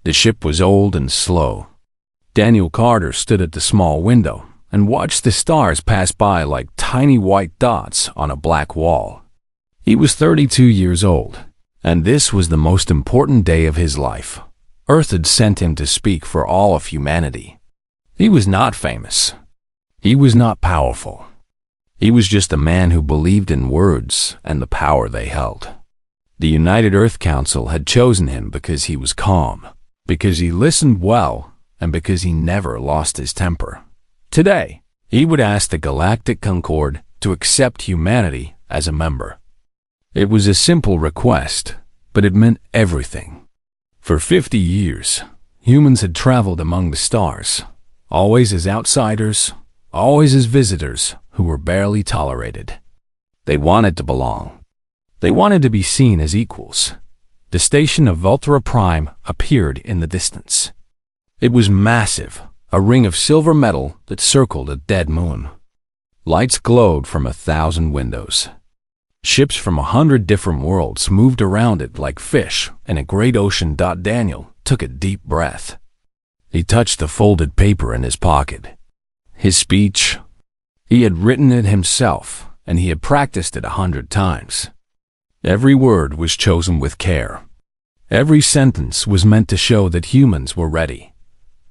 The ship was old and slow. Daniel Carter stood at the small window and watched the stars pass by like tiny white dots on a black wall. He was 32 years old, and this was the most important day of his life. Earth had sent him to speak for all of humanity. He was not famous. He was not powerful. He was just a man who believed in words and the power they held. The United Earth Council had chosen him because he was calm, because he listened well, and because he never lost his temper. Today, he would ask the Galactic Concord to accept humanity as a member. It was a simple request, but it meant everything. For 50 years, humans had traveled among the stars, always as outsiders, always as visitors who were barely tolerated. They wanted to belong. They wanted to be seen as equals. The station of Vultura Prime appeared in the distance. It was massive, a ring of silver metal that circled a dead moon. Lights glowed from 1,000 windows. Ships from 100 different worlds moved around it like fish in a great ocean. Daniel took a deep breath. He touched the folded paper in his pocket. His speech. He had written it himself, and he had practiced it 100 times. Every word was chosen with care. Every sentence was meant to show that humans were ready.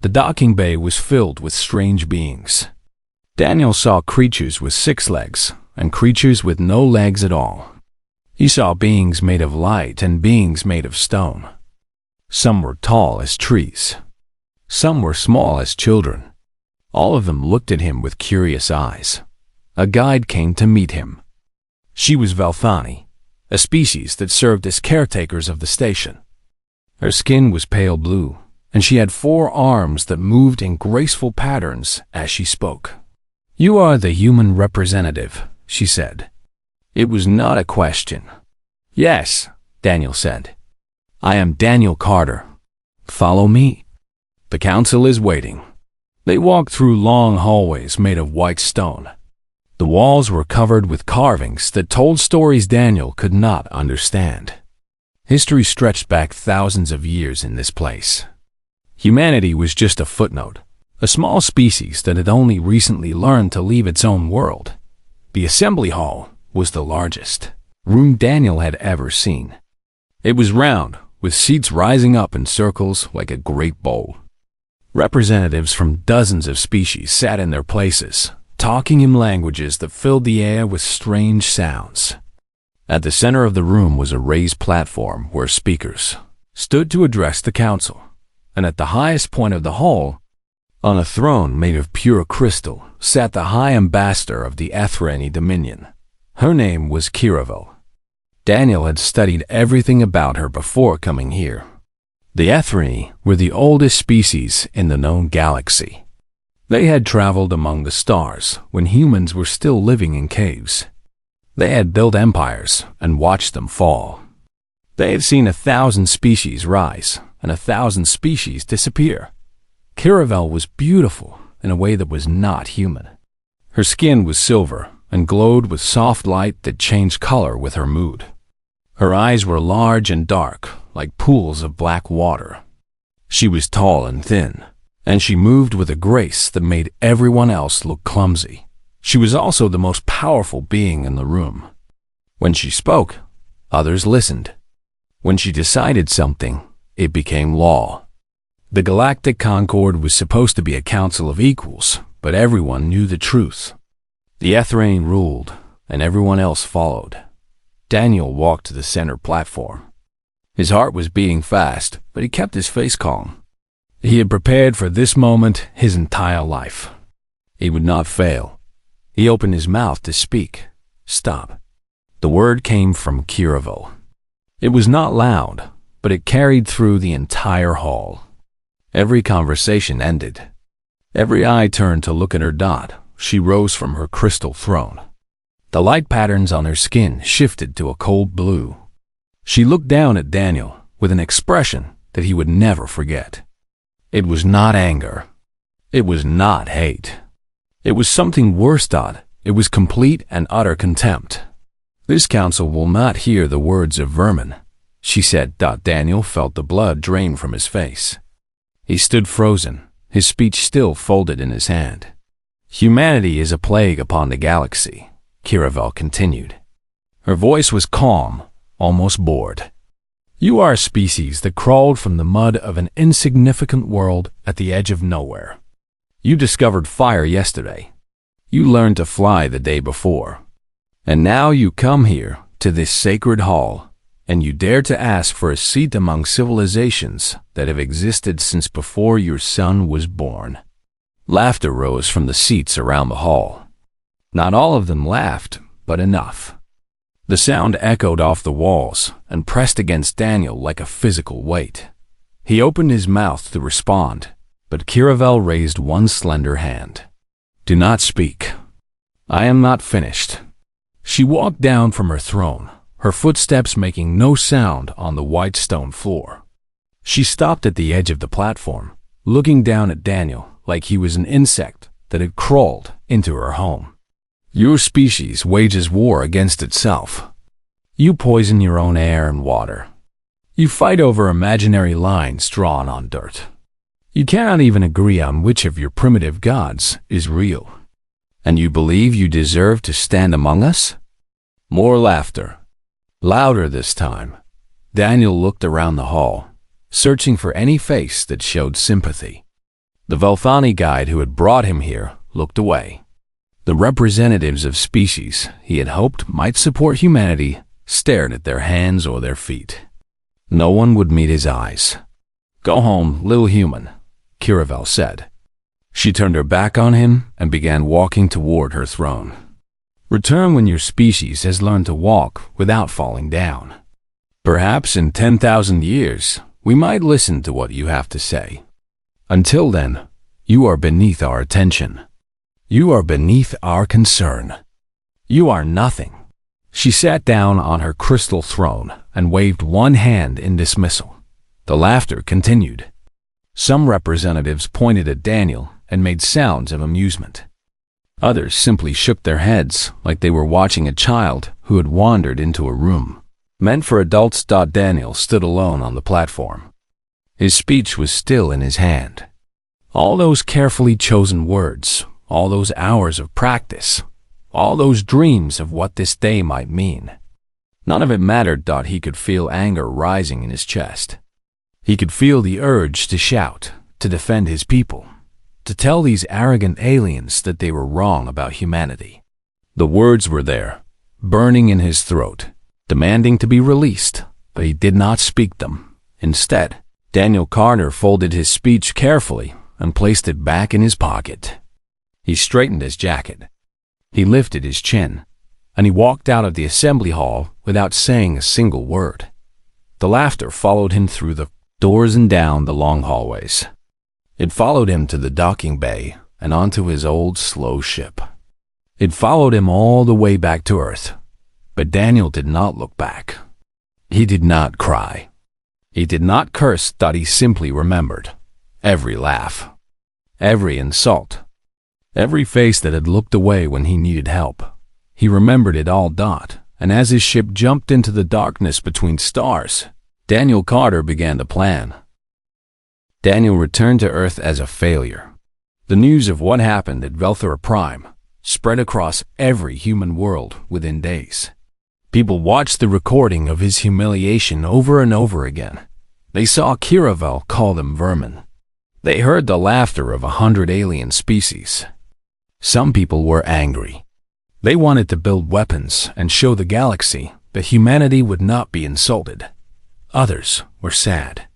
The docking bay was filled with strange beings. Daniel saw creatures with 6 legs and creatures with no legs at all. He saw beings made of light and beings made of stone. Some were tall as trees. Some were small as children. All of them looked at him with curious eyes. A guide came to meet him. She was Velthani, a species that served as caretakers of the station. Her skin was pale blue, and she had 4 arms that moved in graceful patterns as she spoke. "You are the human representative," she said. It was not a question. "Yes," Daniel said. "I am Daniel Carter. Follow me. The council is waiting." They walked through long hallways made of white stone. The walls were covered with carvings that told stories Daniel could not understand. History stretched back thousands of years in this place. Humanity was just a footnote, a small species that had only recently learned to leave its own world. The assembly hall was the largest room Daniel had ever seen. It was round, with seats rising up in circles like a great bowl. Representatives from dozens of species sat in their places, talking in languages that filled the air with strange sounds. At the center of the room was a raised platform where speakers stood to address the council, and at the highest point of the hall, on a throne made of pure crystal, sat the High Ambassador of the Ethrani Dominion. Her name was Kiravel. Daniel had studied everything about her before coming here. The Ethrani were the oldest species in the known galaxy. They had traveled among the stars when humans were still living in caves. They had built empires and watched them fall. They had seen 1,000 species rise and 1,000 species disappear. Kiravel was beautiful in a way that was not human. Her skin was silver and glowed with soft light that changed color with her mood. Her eyes were large and dark, like pools of black water. She was tall and thin, and she moved with a grace that made everyone else look clumsy. She was also the most powerful being in the room. When she spoke, others listened. When she decided something, it became law. The Galactic Concord was supposed to be a council of equals, but everyone knew the truth. The Ethrane ruled, and everyone else followed. Daniel walked to the center platform. His heart was beating fast, but he kept his face calm. He had prepared for this moment his entire life. He would not fail. He opened his mouth to speak. "Stop." The word came from Kiravel. It was not loud, but it carried through the entire hall. Every conversation ended. Every eye turned to look at her. She rose from her crystal throne. The light patterns on her skin shifted to a cold blue. She looked down at Daniel with an expression that he would never forget. It was not anger. It was not hate. It was something worse. It was complete and utter contempt. "This council will not hear the words of vermin," she said. Daniel felt the blood drain from his face. He stood frozen, his speech still folded in his hand. Humanity is a plague upon the galaxy, Kiravel continued. Her voice was calm, almost bored. You are a species that crawled from the mud of an insignificant world at the edge of nowhere. You discovered fire yesterday. You learned to fly the day before. And now you come here, to this sacred hall, and you dare to ask for a seat among civilizations that have existed since before your son was born. Laughter rose from the seats around the hall. Not all of them laughed, but enough. The sound echoed off the walls and pressed against Daniel like a physical weight. He opened his mouth to respond, but Kiravel raised one slender hand. Do not speak. I am not finished. She walked down from her throne, her footsteps making no sound on the white stone floor. She stopped at the edge of the platform, looking down at Daniel like he was an insect that had crawled into her home. Your species wages war against itself. You poison your own air and water. You fight over imaginary lines drawn on dirt. You cannot even agree on which of your primitive gods is real. And you believe you deserve to stand among us? More laughter. Louder this time. Daniel looked around the hall, searching for any face that showed sympathy. The Velthani guide who had brought him here looked away. The representatives of species he had hoped might support humanity stared at their hands or their feet. No one would meet his eyes. Go home, little human, Kiravel said. She turned her back on him and began walking toward her throne. Return when your species has learned to walk without falling down. Perhaps in 10,000 years, we might listen to what you have to say. Until then, you are beneath our attention. You are beneath our concern. You are nothing. She sat down on her crystal throne and waved one hand in dismissal. The laughter continued. Some representatives pointed at Daniel and made sounds of amusement. Others simply shook their heads like they were watching a child who had wandered into a room meant for adults. Daniel stood alone on the platform. His speech was still in his hand. All those carefully chosen words, all those hours of practice, all those dreams of what this day might mean. None of it mattered. He could feel anger rising in his chest. He could feel the urge to shout, to defend his people, to tell these arrogant aliens that they were wrong about humanity. The words were there, burning in his throat, demanding to be released, but he did not speak them. Instead, Daniel Carter folded his speech carefully and placed it back in his pocket. He straightened his jacket. He lifted his chin, and he walked out of the assembly hall without saying a single word. The laughter followed him through the doors and down the long hallways. It followed him to the docking bay and onto his old slow ship. It followed him all the way back to Earth, but Daniel did not look back. He did not cry. He did not curse. He simply remembered every laugh, every insult, every face that had looked away when he needed help. He remembered it all. And as his ship jumped into the darkness between stars, Daniel Carter began to plan. Daniel returned to Earth as a failure. The news of what happened at Velthora Prime spread across every human world within days. People watched the recording of his humiliation over and over again. They saw Kiravel call them vermin. They heard the laughter of 100 alien species. Some people were angry. They wanted to build weapons and show the galaxy that humanity would not be insulted. Others were sad.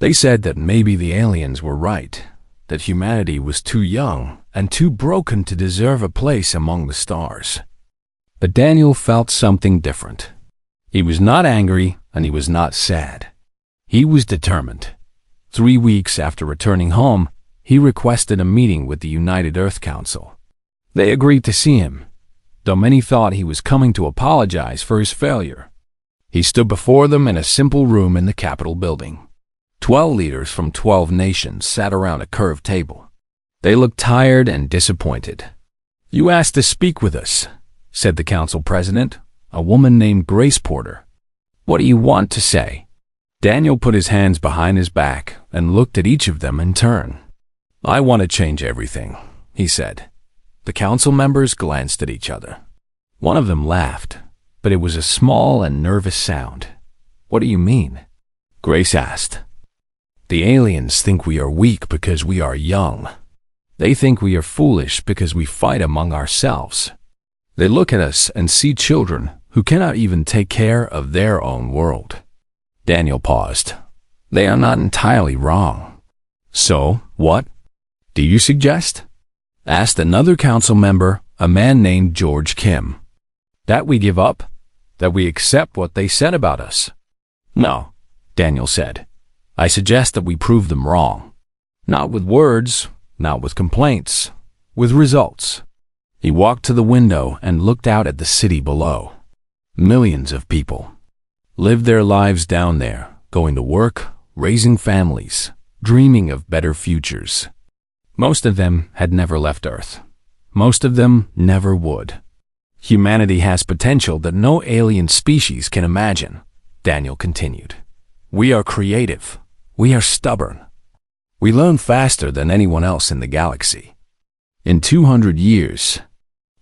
They said that maybe the aliens were right, that humanity was too young and too broken to deserve a place among the stars. But Daniel felt something different. He was not angry and he was not sad. He was determined. 3 weeks after returning home, he requested a meeting with the United Earth Council. They agreed to see him, though many thought he was coming to apologize for his failure. He stood before them in a simple room in the Capitol building. 12 leaders from 12 nations sat around a curved table. They looked tired and disappointed. "You asked to speak with us," said the council president, a woman named Grace Porter. "What do you want to say?" Daniel put his hands behind his back and looked at each of them in turn. "I want to change everything," he said. The council members glanced at each other. One of them laughed, but it was a small and nervous sound. "What do you mean?" Grace asked. "The aliens think we are weak because we are young. They think we are foolish because we fight among ourselves. They look at us and see children who cannot even take care of their own world." Daniel paused. "They are not entirely wrong. So, what do you suggest?" asked another council member, a man named George Kim. "That we give up? That we accept what they said about us?" "No," Daniel said. "I suggest that we prove them wrong. Not with words, not with complaints, with results." He walked to the window and looked out at the city below. Millions of people lived their lives down there, going to work, raising families, dreaming of better futures. Most of them had never left Earth. Most of them never would. "Humanity has potential that no alien species can imagine," Daniel continued. "We are creative. We are stubborn. We learn faster than anyone else in the galaxy. In 200 years,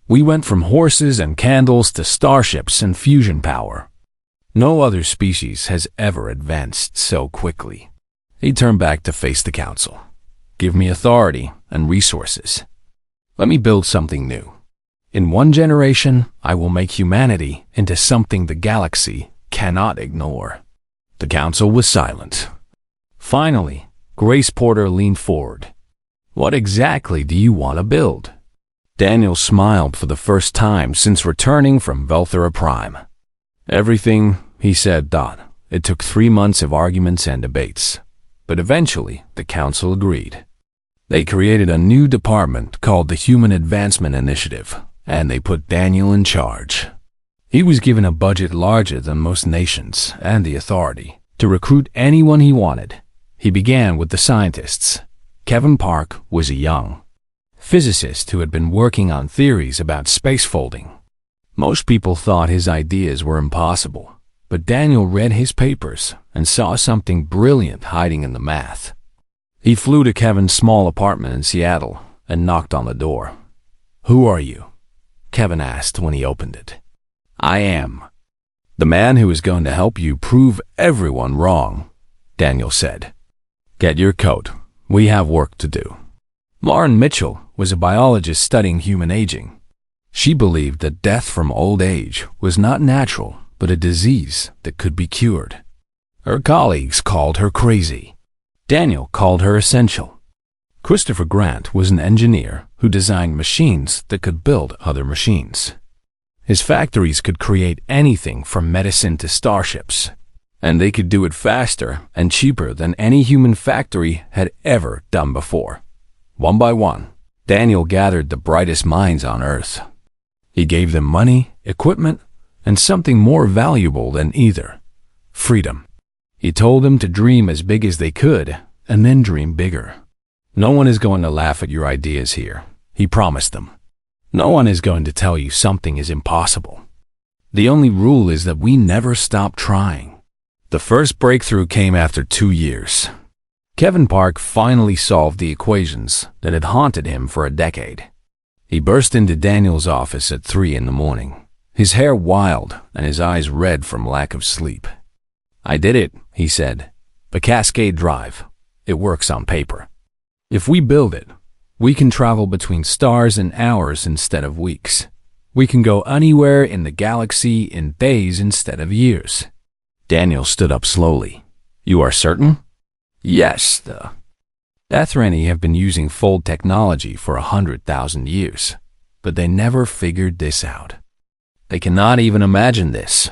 we went from horses and candles to starships and fusion power. No other species has ever advanced so quickly." He turned back to face the council. "Give me authority and resources. Let me build something new. In 1 generation, I will make humanity into something the galaxy cannot ignore." The council was silent. Finally, Grace Porter leaned forward. "What exactly do you want to build?" Daniel smiled for the first time since returning from Velthera Prime. "Everything," he said. It took 3 months of arguments and debates, but eventually the council agreed. They created a new department called the Human Advancement Initiative, and they put Daniel in charge. He was given a budget larger than most nations and the authority to recruit anyone he wanted. He began with the scientists. Kevin Park was a young physicist who had been working on theories about space folding. Most people thought his ideas were impossible, but Daniel read his papers and saw something brilliant hiding in the math. He flew to Kevin's small apartment in Seattle and knocked on the door. "Who are you?" Kevin asked when he opened it. "I am the man who is going to help you prove everyone wrong," Daniel said. "Get your coat. We have work to do." Lauren Mitchell was a biologist studying human aging. She believed that death from old age was not natural, but a disease that could be cured. Her colleagues called her crazy. Daniel called her essential. Christopher Grant was an engineer who designed machines that could build other machines. His factories could create anything from medicine to starships, and they could do it faster and cheaper than any human factory had ever done before. One by one, Daniel gathered the brightest minds on Earth. He gave them money, equipment, and something more valuable than either: freedom. He told them to dream as big as they could, and then dream bigger. "No one is going to laugh at your ideas here," he promised them. "No one is going to tell you something is impossible. The only rule is that we never stop trying." The first breakthrough came after 2 years. Kevin Park finally solved the equations that had haunted him for a decade. He burst into Daniel's office at 3 in the morning, his hair wild and his eyes red from lack of sleep. "I did it," he said. "The Cascade Drive. It works on paper. If we build it, we can travel between stars in hours instead of weeks. We can go anywhere in the galaxy in days instead of years." Daniel stood up slowly. "You are certain?" "Yes, the Ethrani have been using fold technology for 100,000 years, but they never figured this out. They cannot even imagine this.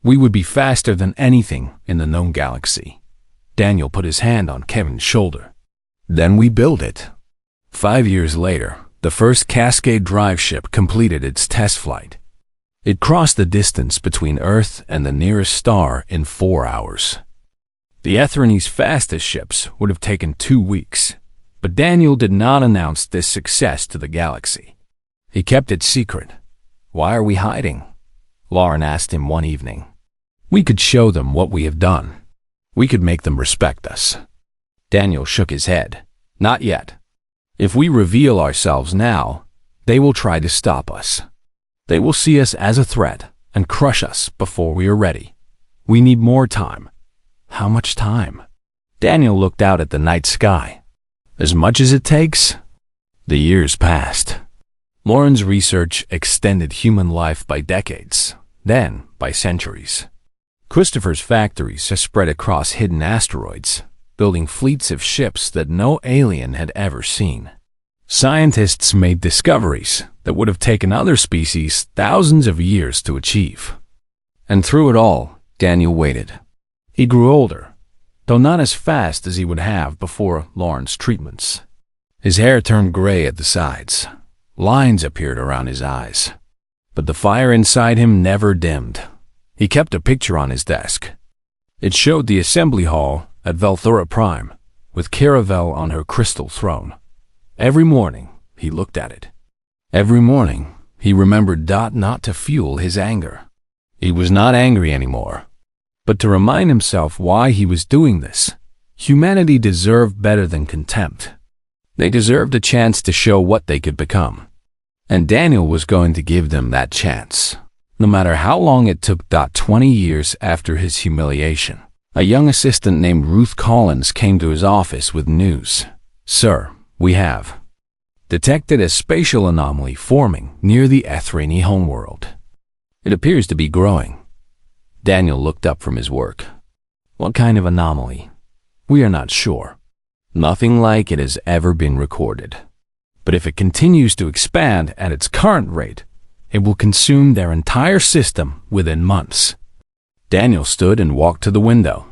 We would be faster than anything in the known galaxy." Daniel put his hand on Kevin's shoulder. "Then we build it." 5 years later, the first Cascade Drive ship completed its test flight. It crossed the distance between Earth and the nearest star in 4 hours. The Ethrani's fastest ships would have taken 2 weeks, but Daniel did not announce this success to the galaxy. He kept it secret. "Why are we hiding?" Lauren asked him one evening. "We could show them what we have done." We could make them respect us. Daniel shook his head. Not yet. If we reveal ourselves now, they will try to stop us. They will see us as a threat and crush us before we are ready. We need more time. How much time? Daniel looked out at the night sky. As much as it takes? The years passed. Lauren's research extended human life by decades, then by centuries. Christopher's factories have spread across hidden asteroids, building fleets of ships that no alien had ever seen. Scientists made discoveries that would have taken other species thousands of years to achieve. And through it all, Daniel waited. He grew older, though not as fast as he would have before Lauren's treatments. His hair turned gray at the sides. Lines appeared around his eyes. But the fire inside him never dimmed. He kept a picture on his desk. It showed the assembly hall at Velthora Prime, with Caravel on her crystal throne. Every morning, he looked at it. Every morning, he remembered not to fuel his anger. He was not angry anymore. But to remind himself why he was doing this, humanity deserved better than contempt. They deserved a chance to show what they could become. And Daniel was going to give them that chance, no matter how long it took. 20 years after his humiliation, a young assistant named Ruth Collins came to his office with news. Sir, we have detected a spatial anomaly forming near the Ethrani homeworld. It appears to be growing. Daniel looked up from his work. What kind of anomaly? We are not sure. Nothing like it has ever been recorded. But if it continues to expand at its current rate, it will consume their entire system within months. Daniel stood and walked to the window.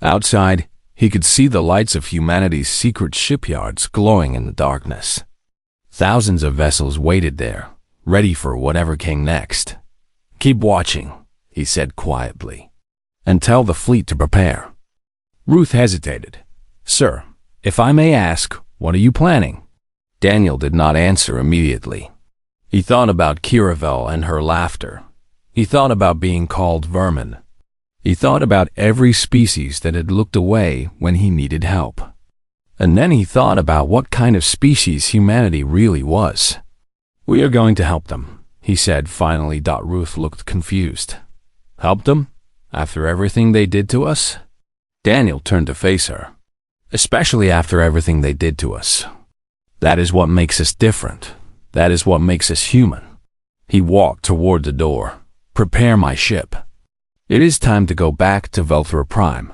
Outside, he could see the lights of humanity's secret shipyards glowing in the darkness. Thousands of vessels waited there, ready for whatever came next. Keep watching, he said quietly, and tell the fleet to prepare. Ruth hesitated. Sir, if I may ask, what are you planning? Daniel did not answer immediately. He thought about Caravel and her laughter. He thought about being called vermin. He thought about every species that had looked away when he needed help. And then he thought about what kind of species humanity really was. We are going to help them, he said finally. Ruth looked confused. Help them? After everything they did to us? Daniel turned to face her. Especially after everything they did to us. That is what makes us different. That is what makes us human. He walked toward the door. Prepare my ship. It is time to go back to Velthora Prime.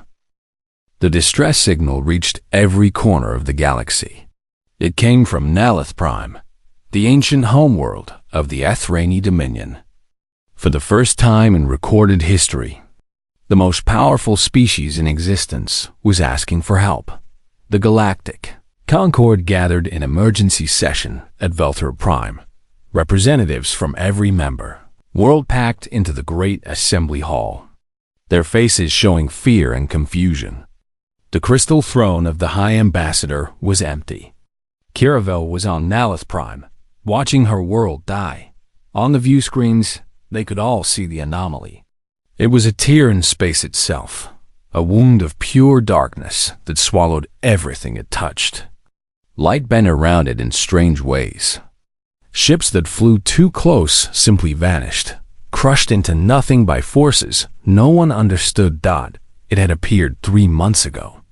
The distress signal reached every corner of the galaxy. It came from Nalith Prime, the ancient homeworld of the Ethrani Dominion. For the first time in recorded history, the most powerful species in existence was asking for help. The Galactic Concord gathered in emergency session at Velthora Prime. Representatives from every member world packed into the great assembly hall, their faces showing fear and confusion. The crystal throne of the High Ambassador was empty. Caravel was on Nalith Prime, watching her world die. On the view screens, they could all see the anomaly. It was a tear in space itself, a wound of pure darkness that swallowed everything it touched. Light bent around it in strange ways. Ships that flew too close simply vanished, crushed into nothing by forces no one understood. It had appeared 3 months ago.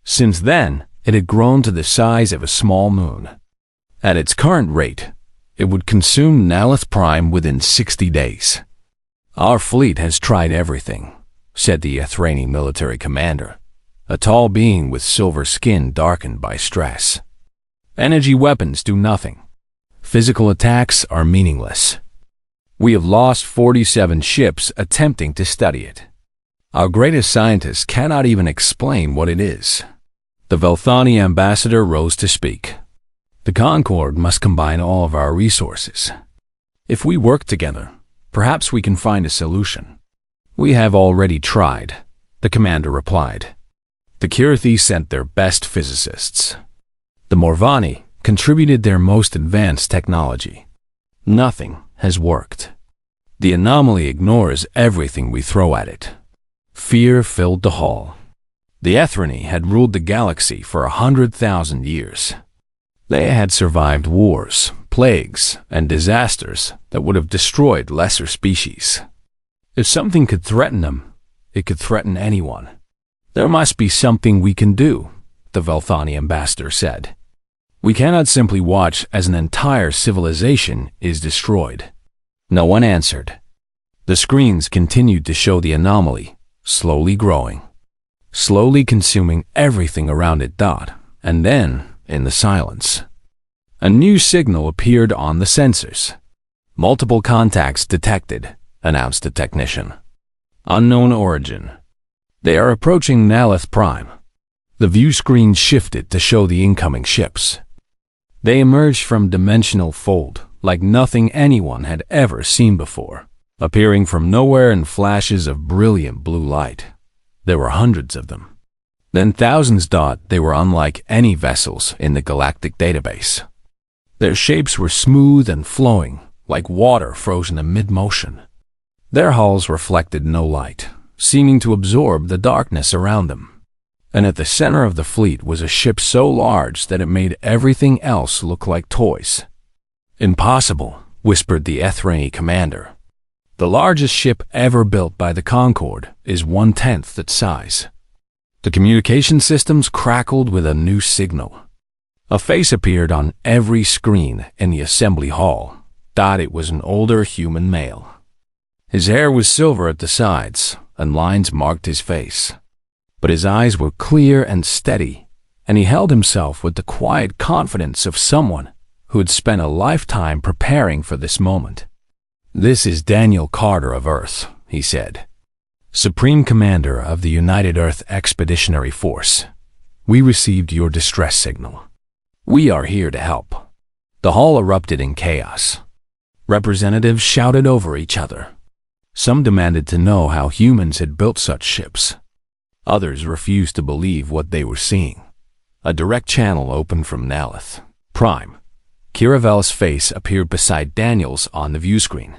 Since then, it had grown to the size of a small moon. At its current rate, it would consume Nalith Prime within 60 days. Our fleet has tried everything, said the Ethrani military commander, a tall being with silver skin darkened by stress. Energy weapons do nothing. Physical attacks are meaningless. We have lost 47 ships attempting to study it. Our greatest scientists cannot even explain what it is. The Velthani ambassador rose to speak. The Concord must combine all of our resources. If we work together, perhaps we can find a solution. We have already tried, the commander replied. The Kirathi sent their best physicists. The Morvani contributed their most advanced technology. Nothing has worked. The anomaly ignores everything we throw at it. Fear filled the hall. The Ethrani had ruled the galaxy for 100,000 years. They had survived wars, plagues, and disasters that would have destroyed lesser species. If something could threaten them, it could threaten anyone. There must be something we can do, the Velthani ambassador said. We cannot simply watch as an entire civilization is destroyed. No one answered. The screens continued to show the anomaly, slowly growing, slowly consuming everything around it. And then, in the silence, a new signal appeared on the sensors. Multiple contacts detected, announced the technician. Unknown origin. They are approaching Nalith Prime. The view screen shifted to show the incoming ships. They emerged from dimensional fold like nothing anyone had ever seen before, appearing from nowhere in flashes of brilliant blue light. There were hundreds of them. Then thousands. They were unlike any vessels in the galactic database. Their shapes were smooth and flowing, like water frozen in mid-motion. Their hulls reflected no light, seeming to absorb the darkness around them. And at the center of the fleet was a ship so large that it made everything else look like toys. Impossible, whispered the Ethrani commander. The largest ship ever built by the Concorde is 1/10 its size. The communication systems crackled with a new signal. A face appeared on every screen in the assembly hall. It was an older human male. His hair was silver at the sides, and lines marked his face. But his eyes were clear and steady, and he held himself with the quiet confidence of someone who had spent a lifetime preparing for this moment. This is Daniel Carter of Earth, he said, Supreme Commander of the United Earth Expeditionary Force. We received your distress signal. We are here to help. The hall erupted in chaos. Representatives shouted over each other. Some demanded to know how humans had built such ships. Others refused to believe what they were seeing. A direct channel opened from Nalith Prime. Kiravel's face appeared beside Daniel's on the view screen.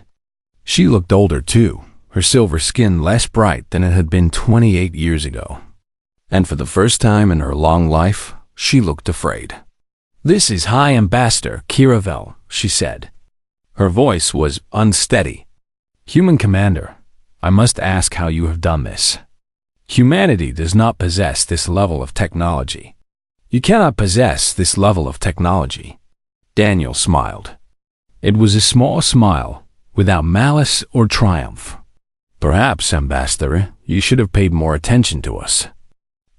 She looked older too, her silver skin less bright than it had been 28 years ago. And for the first time in her long life, she looked afraid. This is High Ambassador Kiravel, she said. Her voice was unsteady. Human Commander, I must ask how you have done this. Humanity does not possess this level of technology. You cannot possess this level of technology. Daniel smiled. It was a small smile, without malice or triumph. Perhaps, Ambassador, you should have paid more attention to us.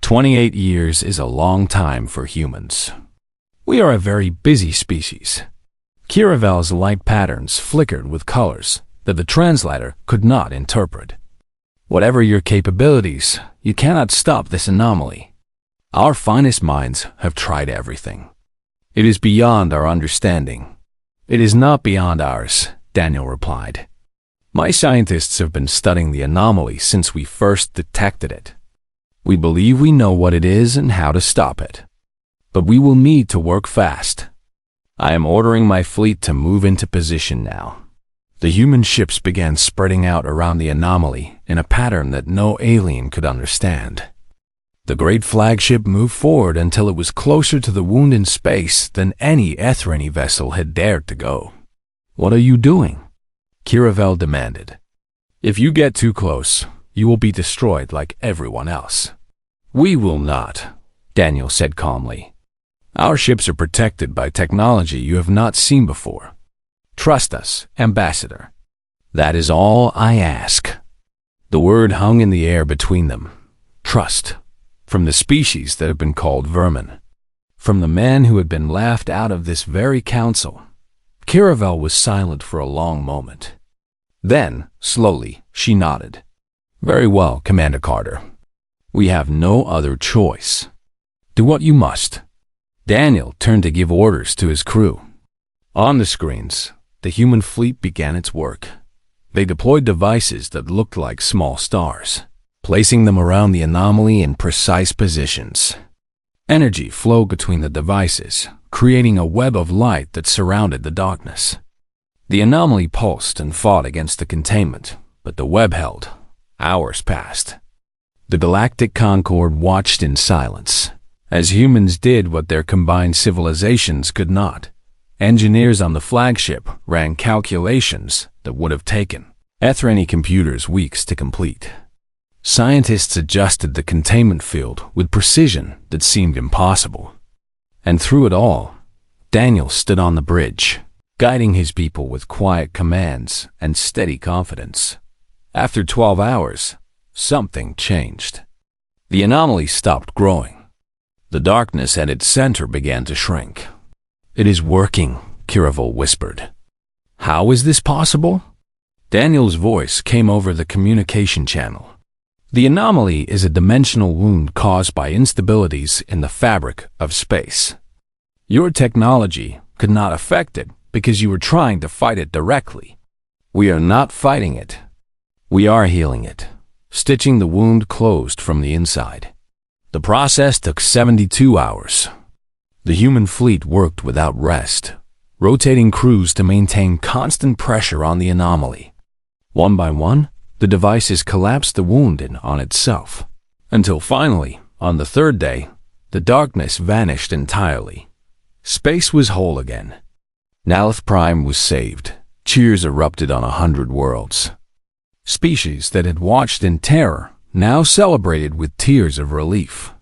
28 years is a long time for humans. We are a very busy species. Kiravel's light patterns flickered with colors that the translator could not interpret. Whatever your capabilities, you cannot stop this anomaly. Our finest minds have tried everything. It is beyond our understanding. It is not beyond ours, Daniel replied. My scientists have been studying the anomaly since we first detected it. We believe we know what it is and how to stop it. But we will need to work fast. I am ordering my fleet to move into position now. The human ships began spreading out around the anomaly in a pattern that no alien could understand. The great flagship moved forward until it was closer to the wound in space than any Ethrani vessel had dared to go. What are you doing? Kiravel demanded. If you get too close, you will be destroyed like everyone else. We will not, Daniel said calmly. Our ships are protected by technology you have not seen before. Trust us, Ambassador. That is all I ask. The word hung in the air between them. Trust. From the species that have been called vermin. From the man who had been laughed out of this very council. Kiravel was silent for a long moment. Then, slowly, she nodded. Very well, Commander Carter. We have no other choice. Do what you must. Daniel turned to give orders to his crew. On the screens, the human fleet began its work. They deployed devices that looked like small stars, placing them around the anomaly in precise positions. Energy flowed between the devices, creating a web of light that surrounded the darkness. The anomaly pulsed and fought against the containment, but the web held. Hours passed. The Galactic Concord watched in silence, as humans did what their combined civilizations could not. Engineers on the flagship ran calculations that would have taken Ethrani computers weeks to complete. Scientists adjusted the containment field with precision that seemed impossible. And through it all, Daniel stood on the bridge, guiding his people with quiet commands and steady confidence. After 12 hours, something changed. The anomaly stopped growing. The darkness at its center began to shrink. "It is working," Kiravel whispered. "How is this possible?" Daniel's voice came over the communication channel. "The anomaly is a dimensional wound caused by instabilities in the fabric of space. Your technology could not affect it because you were trying to fight it directly. We are not fighting it. We are healing it, stitching the wound closed from the inside." The process took 72 hours. The human fleet worked without rest, rotating crews to maintain constant pressure on the anomaly. One by one, the devices collapsed the wound in on itself, until finally, on the third day, the darkness vanished entirely. Space was whole again. Nalith Prime was saved. Cheers erupted on 100 worlds. Species that had watched in terror now celebrated with tears of relief.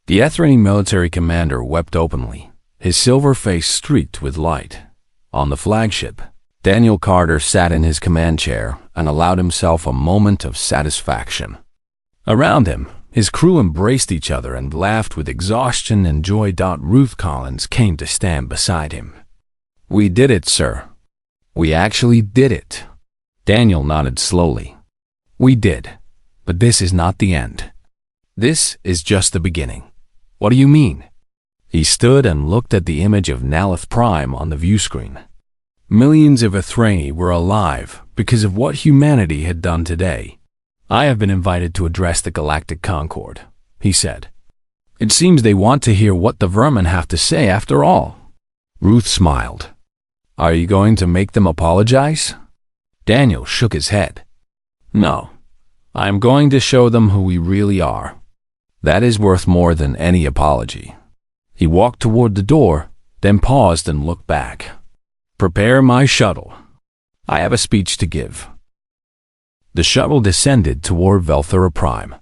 The Ethrani military commander wept openly, his silver face streaked with light. On the flagship, Daniel Carter sat in his command chair and allowed himself a moment of satisfaction. Around him, his crew embraced each other and laughed with exhaustion and joy. Ruth Collins came to stand beside him. "We did it, sir. We actually did it." Daniel nodded slowly. "We did. But this is not the end. This is just the beginning." "What do you mean?" He stood and looked at the image of Nalith Prime on the view screen. Millions of Ethrani were alive because of what humanity had done today. "I have been invited to address the Galactic Concord," he said. "It seems they want to hear what the vermin have to say after all." Ruth smiled. "Are you going to make them apologize?" Daniel shook his head. "No. I am going to show them who we really are. That is worth more than any apology." He walked toward the door, then paused and looked back. "Prepare my shuttle. I have a speech to give." The shuttle descended toward Velthura Prime.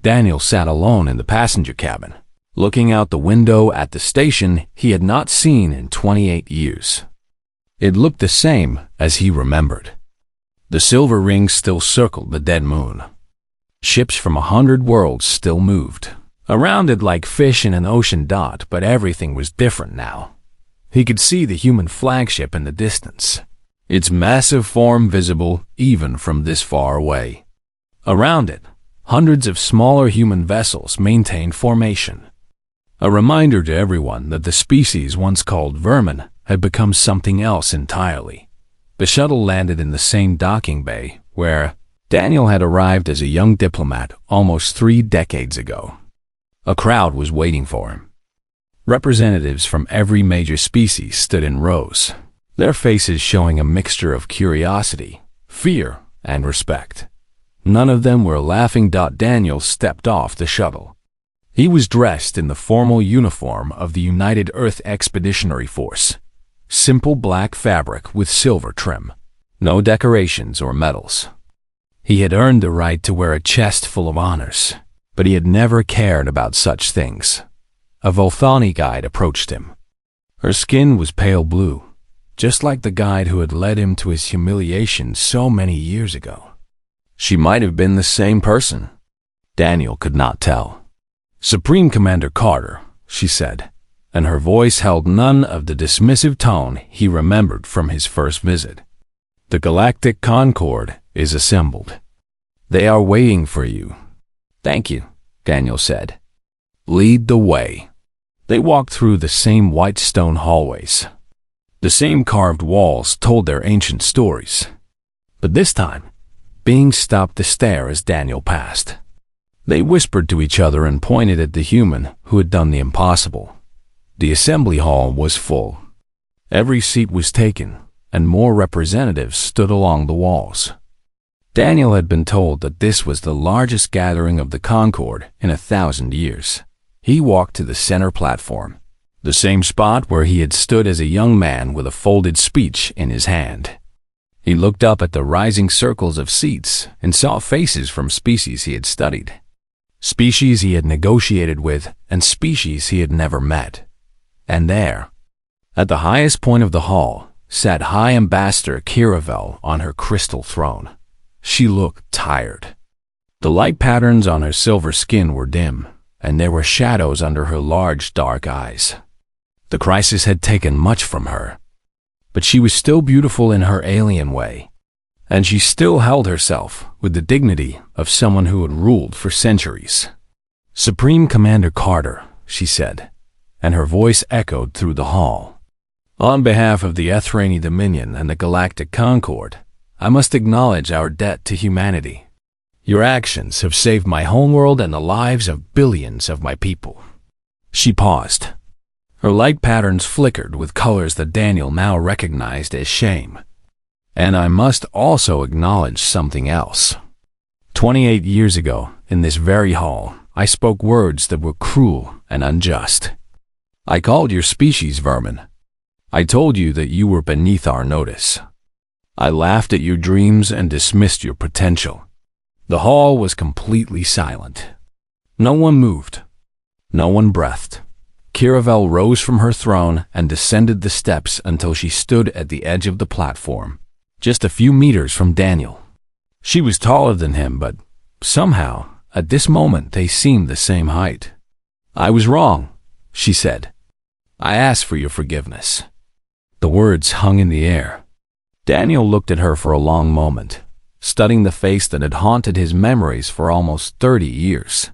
Daniel sat alone in the passenger cabin, looking out the window at the station he had not seen in 28 years. It looked the same as he remembered. The silver rings still circled the dead moon. Ships from 100 worlds still moved around it like fish in an ocean. But everything was different now. He could see the human flagship in the distance, its massive form visible even from this far away. Around it, hundreds of smaller human vessels maintained formation. A reminder to everyone that the species once called vermin had become something else entirely. The shuttle landed in the same docking bay where Daniel had arrived as a young diplomat almost 3 decades ago. A crowd was waiting for him. Representatives from every major species stood in rows, their faces showing a mixture of curiosity, fear, and respect. None of them were laughing. Daniel stepped off the shuttle. He was dressed in the formal uniform of the United Earth Expeditionary Force. Simple black fabric with silver trim. No decorations or medals. He had earned the right to wear a chest full of honors, but he had never cared about such things. A Volthani guide approached him. Her skin was pale blue, just like the guide who had led him to his humiliation so many years ago. She might have been the same person. Daniel could not tell. "Supreme Commander Carter," she said, and her voice held none of the dismissive tone he remembered from his first visit. "The Galactic Concord is assembled. They are waiting for you." "Thank you," Daniel said. "Lead the way." They walked through the same white stone hallways. The same carved walls told their ancient stories. But this time, beings stopped to stare as Daniel passed. They whispered to each other and pointed at the human who had done the impossible. The assembly hall was full. Every seat was taken, and more representatives stood along the walls. Daniel had been told that this was the largest gathering of the Concord in 1,000 years. He walked to the center platform, the same spot where he had stood as a young man with a folded speech in his hand. He looked up at the rising circles of seats and saw faces from species he had studied, species he had negotiated with, and species he had never met. And there, at the highest point of the hall, sat High Ambassador Kiravel on her crystal throne. She looked tired. The light patterns on her silver skin were dim, and there were shadows under her large dark eyes. The crisis had taken much from her, but she was still beautiful in her alien way, and she still held herself with the dignity of someone who had ruled for centuries. "Supreme Commander Carter," she said, and her voice echoed through the hall. "On behalf of the Ethrani Dominion and the Galactic Concord, I must acknowledge our debt to humanity. Your actions have saved my homeworld and the lives of billions of my people." She paused. Her light patterns flickered with colors that Daniel now recognized as shame. "And I must also acknowledge something else. 28 years ago, in this very hall, I spoke words that were cruel and unjust. I called your species vermin. I told you that you were beneath our notice. I laughed at your dreams and dismissed your potential." The hall was completely silent. No one moved. No one breathed. Kiravel rose from her throne and descended the steps until she stood at the edge of the platform, just a few meters from Daniel. She was taller than him, but somehow, at this moment, they seemed the same height. "I was wrong," she said. "I ask for your forgiveness." The words hung in the air. Daniel looked at her for a long moment, studying the face that had haunted his memories for almost 30 years.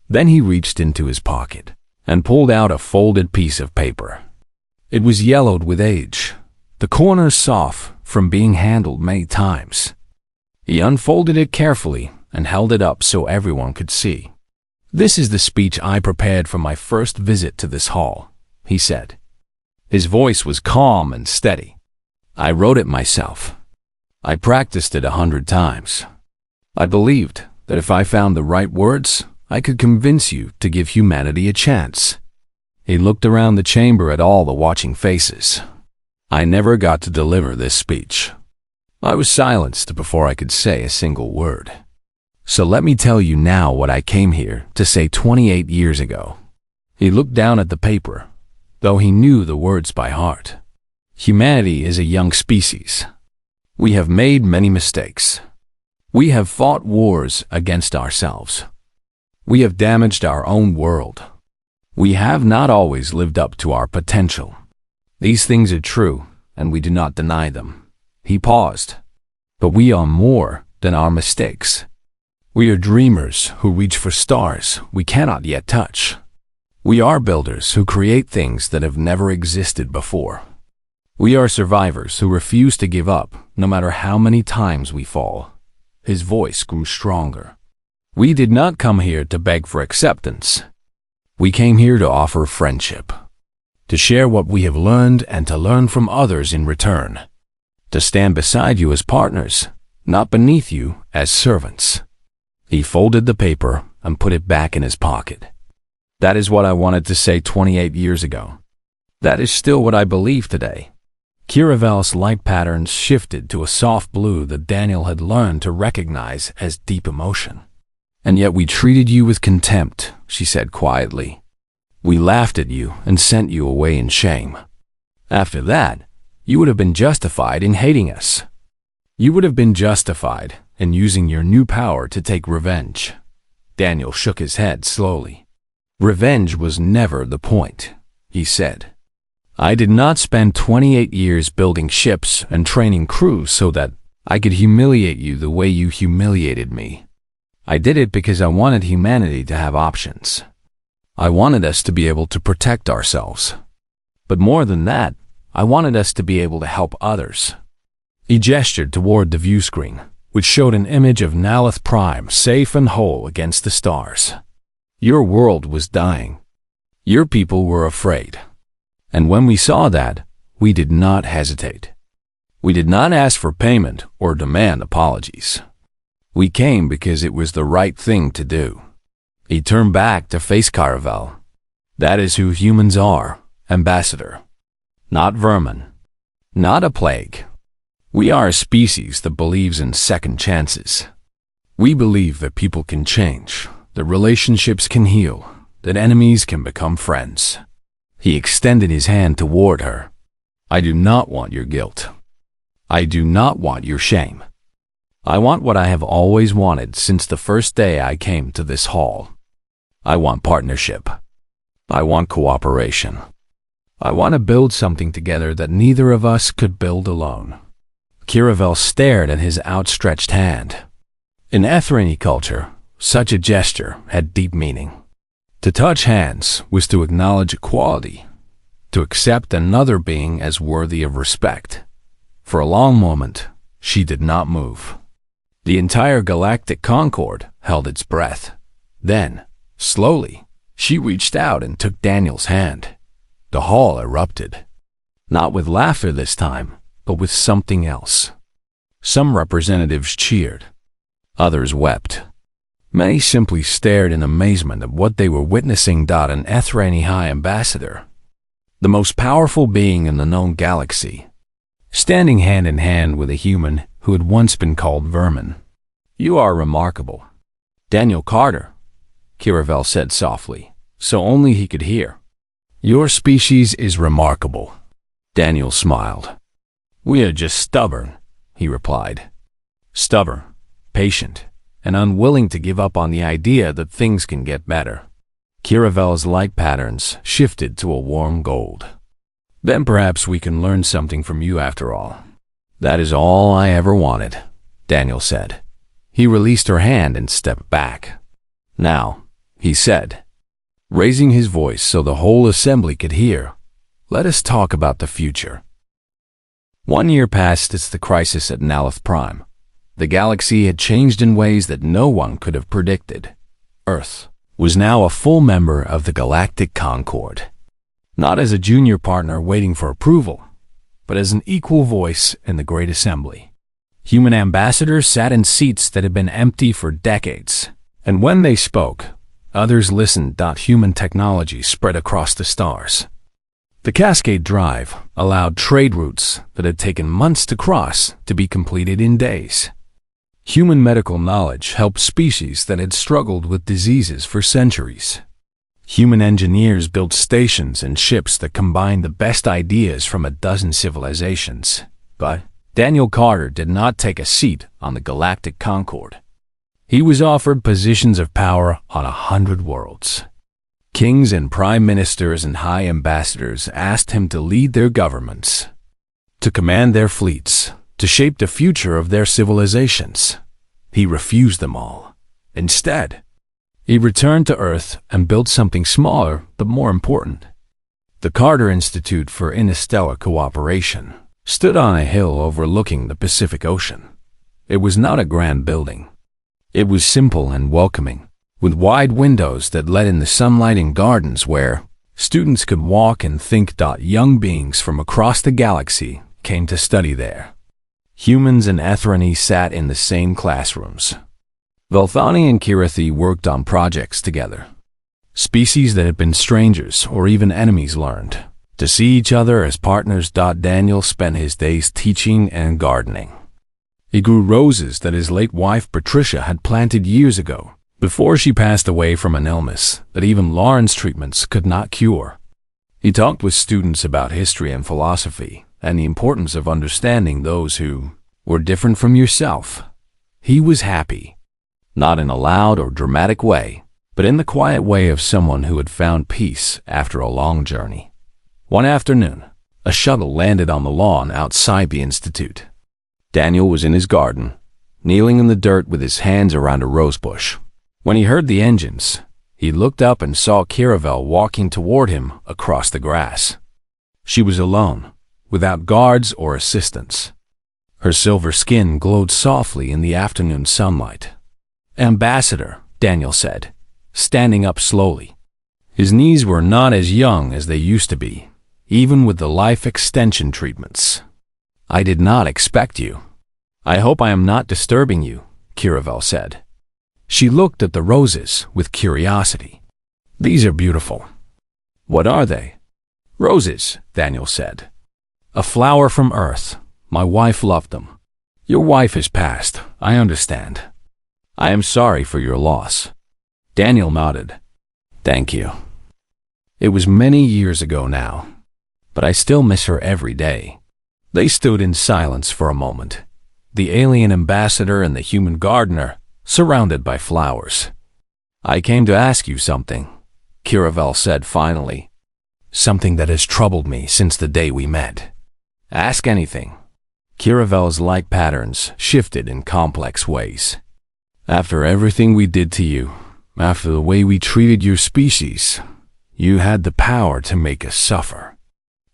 Then he reached into his pocket and pulled out a folded piece of paper. It was yellowed with age, the corners soft from being handled many times. He unfolded it carefully and held it up so everyone could see. "This is the speech I prepared for my first visit to this hall," he said. His voice was calm and steady. "I wrote it myself. I practiced it 100 times. I believed that if I found the right words, I could convince you to give humanity a chance." He looked around the chamber at all the watching faces. "I never got to deliver this speech. I was silenced before I could say a single word. So let me tell you now what I came here to say 28 years ago." He looked down at the paper, though he knew the words by heart. "Humanity is a young species. We have made many mistakes. We have fought wars against ourselves. We have damaged our own world. We have not always lived up to our potential. These things are true, and we do not deny them." He paused. "But we are more than our mistakes. We are dreamers who reach for stars we cannot yet touch. We are builders who create things that have never existed before. We are survivors who refuse to give up, no matter how many times we fall." His voice grew stronger. "We did not come here to beg for acceptance. We came here to offer friendship, to share what we have learned and to learn from others in return, to stand beside you as partners, not beneath you as servants." He folded the paper and put it back in his pocket. "That is what I wanted to say 28 years ago. That is still what I believe today." Kiravel's light patterns shifted to a soft blue that Daniel had learned to recognize as deep emotion. "And yet we treated you with contempt," she said quietly. "We laughed at you and sent you away in shame. After that, you would have been justified in hating us. You would have been justified in using your new power to take revenge." Daniel shook his head slowly. "Revenge was never the point," he said. "I did not spend 28 years building ships and training crews so that I could humiliate you the way you humiliated me. I did it because I wanted humanity to have options. I wanted us to be able to protect ourselves. But more than that, I wanted us to be able to help others." He gestured toward the view screen, which showed an image of Nalith Prime safe and whole against the stars. "Your world was dying. Your people were afraid. And when we saw that, we did not hesitate. We did not ask for payment or demand apologies. We came because it was the right thing to do." He turned back to face Caravel. "That is who humans are, Ambassador. Not vermin. Not a plague. We are a species that believes in second chances. We believe that people can change, that relationships can heal, that enemies can become friends." He extended his hand toward her. "I do not want your guilt. I do not want your shame. I want what I have always wanted since the first day I came to this hall. I want partnership. I want cooperation. I want to build something together that neither of us could build alone." Caravel stared at his outstretched hand. In Ethrani culture, such a gesture had deep meaning. To touch hands was to acknowledge equality, to accept another being as worthy of respect. For a long moment, she did not move. The entire Galactic Concord held its breath. Then, slowly, she reached out and took Daniel's hand. The hall erupted. Not with laughter this time, but with something else. Some representatives cheered. Others wept. Many simply stared in amazement at what they were witnessing. An Ethrani High Ambassador, the most powerful being in the known galaxy, standing hand in hand with a human who had once been called vermin. "You are remarkable, Daniel Carter," Caravel said softly, so only he could hear. "Your species is remarkable." Daniel smiled. "We are just stubborn," he replied. "Stubborn, patient, and unwilling to give up on the idea that things can get better." Caravel's light patterns shifted to a warm gold. "Then perhaps we can learn something from you after all." "That is all I ever wanted," Daniel said. He released her hand and stepped back. "Now," he said, raising his voice so the whole assembly could hear, "let us talk about the future." 1 year passed since the crisis at Nalith Prime. The galaxy had changed in ways that no one could have predicted. Earth was now a full member of the Galactic Concord. Not as a junior partner waiting for approval, but as an equal voice in the Great Assembly. Human ambassadors sat in seats that had been empty for decades, and when they spoke, others listened. Human technology spread across the stars. The Cascade Drive allowed trade routes that had taken months to cross to be completed in days. Human medical knowledge helped species that had struggled with diseases for centuries. Human engineers built stations and ships that combined the best ideas from a dozen civilizations. But Daniel Carter did not take a seat on the Galactic Concord. He was offered positions of power on 100 worlds. Kings and prime ministers and high ambassadors asked him to lead their governments, to command their fleets, to shape the future of their civilizations. He refused them all. Instead, he returned to Earth and built something smaller but more important. The Carter Institute for Interstellar Cooperation stood on a hill overlooking the Pacific Ocean. It was not a grand building. It was simple and welcoming, with wide windows that let in the sunlight and gardens where students could walk and think. Young beings from across the galaxy came to study there. Humans and Ethrani sat in the same classrooms. Velthani and Kirathi worked on projects together. Species that had been strangers or even enemies learned to see each other as partners. Daniel spent his days teaching and gardening. He grew roses that his late wife Patricia had planted years ago, before she passed away from an illness that even Lauren's treatments could not cure. He talked with students about history and philosophy and the importance of understanding those who were different from yourself. He was happy, not in a loud or dramatic way, but in the quiet way of someone who had found peace after a long journey. One afternoon, a shuttle landed on the lawn outside the institute. Daniel was in his garden, kneeling in the dirt with his hands around a rose bush. When he heard the engines, he looked up and saw Caravel walking toward him across the grass. She was alone, without guards or assistants. Her silver skin glowed softly in the afternoon sunlight. "Ambassador," Daniel said, standing up slowly. His knees were not as young as they used to be, even with the life extension treatments. "I did not expect you. I hope I am not disturbing you," Kiravel said. She looked at the roses with curiosity. These are beautiful. What are they? Roses, Daniel said. A flower from Earth. My wife loved them. Your wife has passed, I understand. I am sorry for your loss. Daniel nodded. Thank you. It was many years ago now, but I still miss her every day. They stood in silence for a moment, the alien ambassador and the human gardener, surrounded by flowers. I came to ask you something, Kiravel said finally. Something that has troubled me since the day we met. Ask anything. Kiravel's light patterns shifted in complex ways. After everything we did to you, after the way we treated your species, you had the power to make us suffer.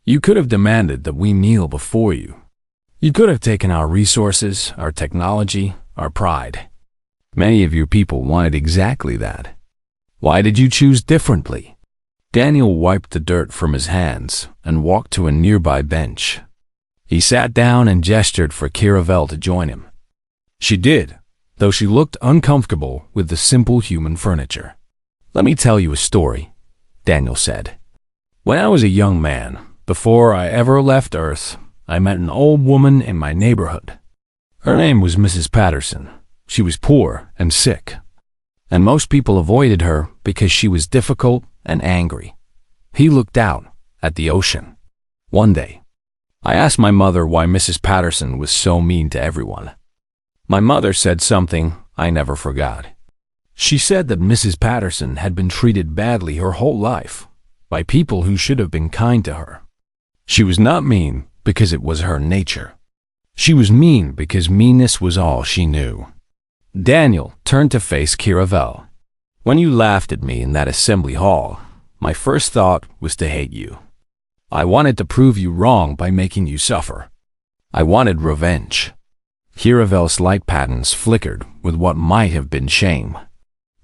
You could have demanded that we kneel before you. You could have taken our resources, our technology, our pride. Many of your people wanted exactly that. Why did you choose differently? Daniel wiped the dirt from his hands and walked to a nearby bench. He sat down and gestured for Kiravel to join him. She did, though she looked uncomfortable with the simple human furniture. Let me tell you a story, Daniel said. When I was a young man, before I ever left Earth, I met an old woman in my neighborhood. Her name was Mrs. Patterson. She was poor and sick, and most people avoided her because she was difficult and angry. He looked out at the ocean. One day, I asked my mother why Mrs. Patterson was so mean to everyone. My mother said something I never forgot. She said that Mrs. Patterson had been treated badly her whole life by people who should have been kind to her. She was not mean because it was her nature. She was mean because meanness was all she knew. Daniel turned to face Kiravel. When you laughed at me in that assembly hall, my first thought was to hate you. I wanted to prove you wrong by making you suffer. I wanted revenge. Kiravel's light patterns flickered with what might have been shame.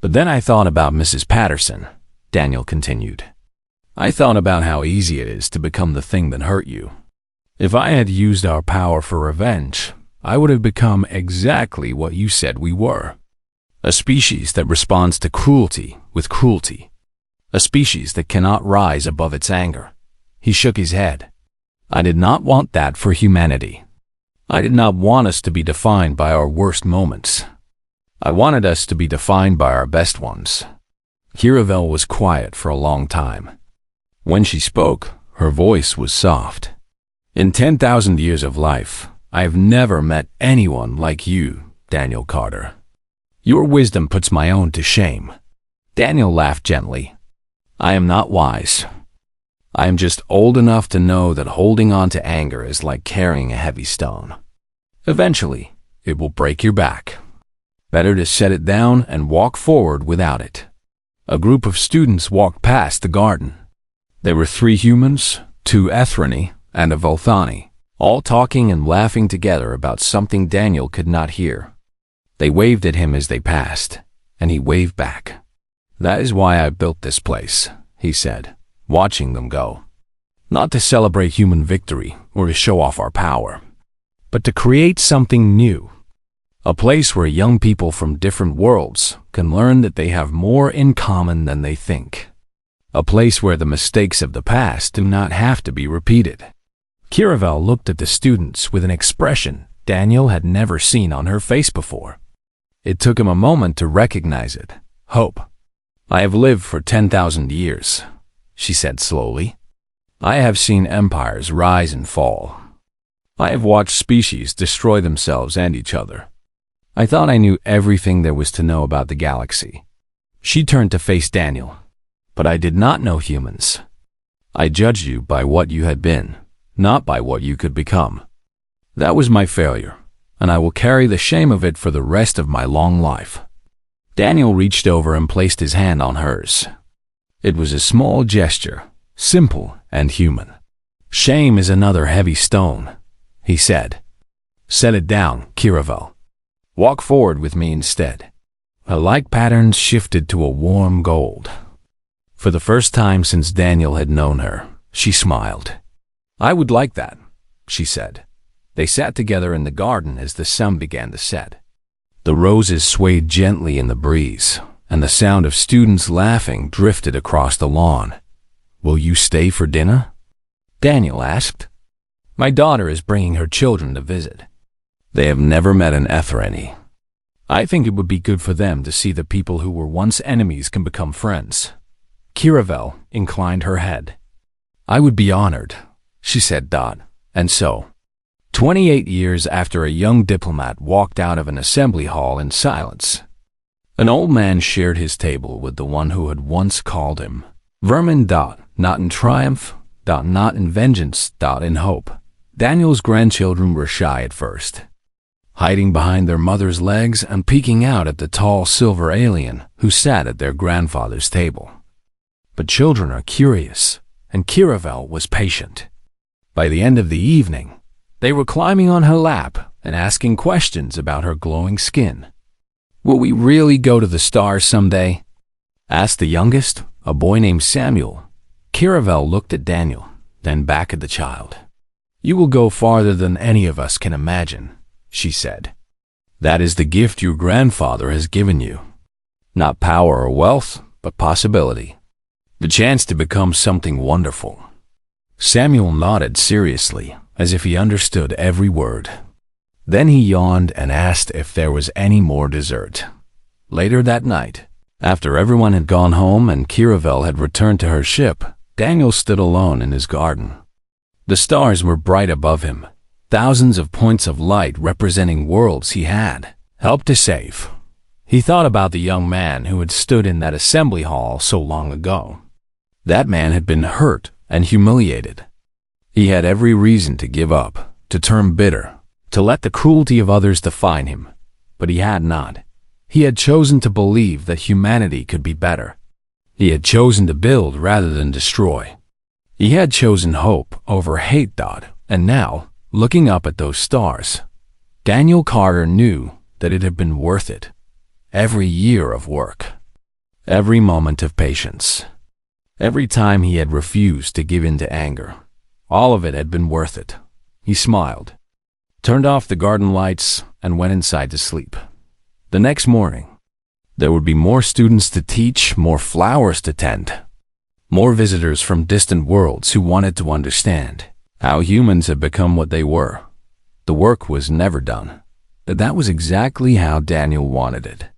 But then I thought about Mrs. Patterson, Daniel continued. I thought about how easy it is to become the thing that hurt you. If I had used our power for revenge, I would have become exactly what you said we were. A species that responds to cruelty with cruelty. A species that cannot rise above its anger. He shook his head. I did not want that for humanity. I did not want us to be defined by our worst moments. I wanted us to be defined by our best ones. Kiravel was quiet for a long time. When she spoke, her voice was soft. In 10,000 years of life, I have never met anyone like you, Daniel Carter. Your wisdom puts my own to shame. Daniel laughed gently. I am not wise. I am just old enough to know that holding on to anger is like carrying a heavy stone. Eventually, it will break your back. Better to set it down and walk forward without it. A group of students walked past the garden. There were 3 humans, 2 Ethrani, and a Volthani, all talking and laughing together about something Daniel could not hear. They waved at him as they passed, and he waved back. That is why I built this place, he said, watching them go. Not to celebrate human victory or to show off our power, but to create something new. A place where young people from different worlds can learn that they have more in common than they think. A place where the mistakes of the past do not have to be repeated. Kiravel looked at the students with an expression Daniel had never seen on her face before. It took him a moment to recognize it. Hope. I have lived for 10,000 years, she said slowly. I have seen empires rise and fall. I have watched species destroy themselves and each other. I thought I knew everything there was to know about the galaxy. She turned to face Daniel. But I did not know humans. I judged you by what you had been, not by what you could become. That was my failure, and I will carry the shame of it for the rest of my long life. Daniel reached over and placed his hand on hers. It was a small gesture, simple and human. Shame is another heavy stone, he said. Set it down, Kiravel. Walk forward with me instead. Her light patterns shifted to a warm gold. For the first time since Daniel had known her, she smiled. I would like that, she said. They sat together in the garden as the sun began to set. The roses swayed gently in the breeze, and the sound of students laughing drifted across the lawn. "Will you stay for dinner?" Daniel asked. "My daughter is bringing her children to visit. They have never met an Etherany. I think it would be good for them to see the people who were once enemies can become friends." Kiravel inclined her head. "I would be honored," she said. And so, 28 years after a young diplomat walked out of an assembly hall in silence, an old man shared his table with the one who had once called him vermin. Not in triumph, not in vengeance, in hope. Daniel's grandchildren were shy at first, hiding behind their mother's legs and peeking out at the tall silver alien who sat at their grandfather's table. But children are curious, and Kiravel was patient. By the end of the evening, they were climbing on her lap and asking questions about her glowing skin. "Will we really go to the stars someday?" asked the youngest, a boy named Samuel. Kiravel looked at Daniel, then back at the child. "You will go farther than any of us can imagine," she said. "That is the gift your grandfather has given you. Not power or wealth, but possibility. The chance to become something wonderful." Samuel nodded seriously, as if he understood every word. Then he yawned and asked if there was any more dessert. Later that night, after everyone had gone home and Kiravel had returned to her ship, Daniel stood alone in his garden. The stars were bright above him, thousands of points of light representing worlds he had helped to save. He thought about the young man who had stood in that assembly hall so long ago. That man had been hurt and humiliated. He had every reason to give up, to turn bitter, to let the cruelty of others define him. But he had not. He had chosen to believe that humanity could be better. He had chosen to build rather than destroy. He had chosen hope over hate. And now, looking up at those stars, Daniel Carter knew that it had been worth it. Every year of work, every moment of patience, every time he had refused to give in to anger, all of it had been worth it. He smiled, turned off the garden lights, and went inside to sleep. The next morning, there would be more students to teach, more flowers to tend, more visitors from distant worlds who wanted to understand how humans had become what they were. The work was never done, but that was exactly how Daniel wanted it.